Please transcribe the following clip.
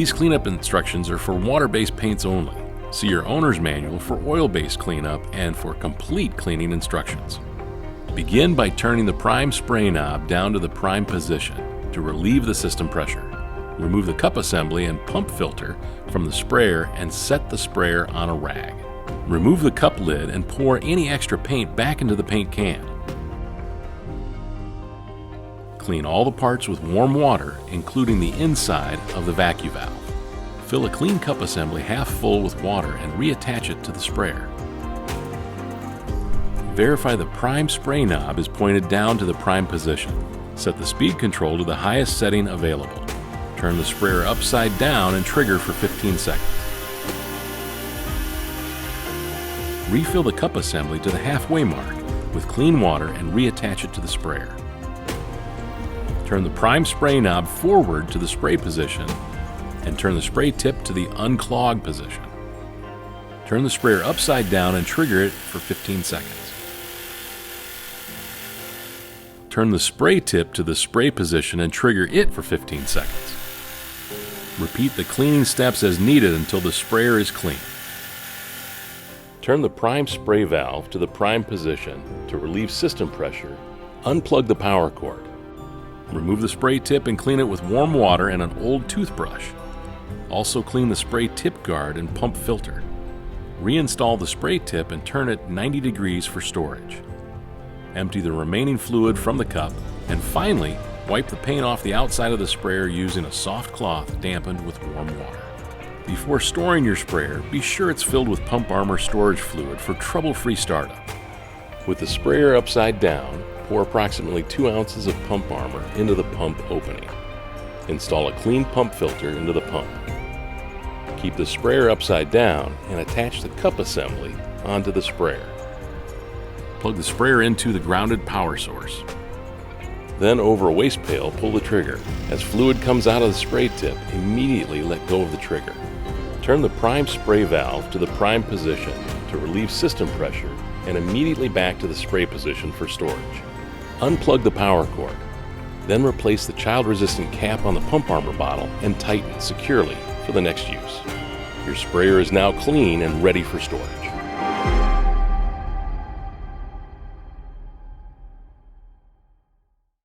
These cleanup instructions are for water-based paints only. See your owner's manual for oil-based cleanup and for complete cleaning instructions. Begin by turning the prime spray knob down to the prime position to relieve the system pressure. Remove the cup assembly and pump filter from the sprayer and set the sprayer on a rag. Remove the cup lid and pour any extra paint back into the paint can. Clean all the parts with warm water, including the inside of the vacuum valve. Fill a clean cup assembly half full with water and reattach it to the sprayer. Verify the prime spray knob is pointed down to the prime position. Set the speed control to the highest setting available. Turn the sprayer upside down and trigger for 15 seconds. Refill the cup assembly to the halfway mark with clean water and reattach it to the sprayer. Turn the prime spray knob forward to the spray position and turn the spray tip to the unclogged position. Turn the sprayer upside down and trigger it for 15 seconds. Turn the spray tip to the spray position and trigger it for 15 seconds. Repeat the cleaning steps as needed until the sprayer is clean. Turn the prime spray valve to the prime position to relieve system pressure. Unplug the power cord. Remove the spray tip and clean it with warm water and an old toothbrush. Also clean the spray tip guard and pump filter. Reinstall the spray tip and turn it 90 degrees for storage. Empty the remaining fluid from the cup, and finally, wipe the paint off the outside of the sprayer using a soft cloth dampened with warm water. Before storing your sprayer, be sure it's filled with Pump Armor storage fluid for trouble-free startup. With the sprayer upside down, pour approximately 2 ounces of Pump Armor into the pump opening. Install a clean pump filter into the pump. Keep the sprayer upside down and attach the cup assembly onto the sprayer. Plug the sprayer into the grounded power source. Then over a waste pail, pull the trigger. As fluid comes out of the spray tip, immediately let go of the trigger. Turn the prime spray valve to the prime position to relieve system pressure and immediately back to the spray position for storage. Unplug the power cord. Then replace the child-resistant cap on the Pump Armor bottle and tighten securely for the next use. Your sprayer is now clean and ready for storage.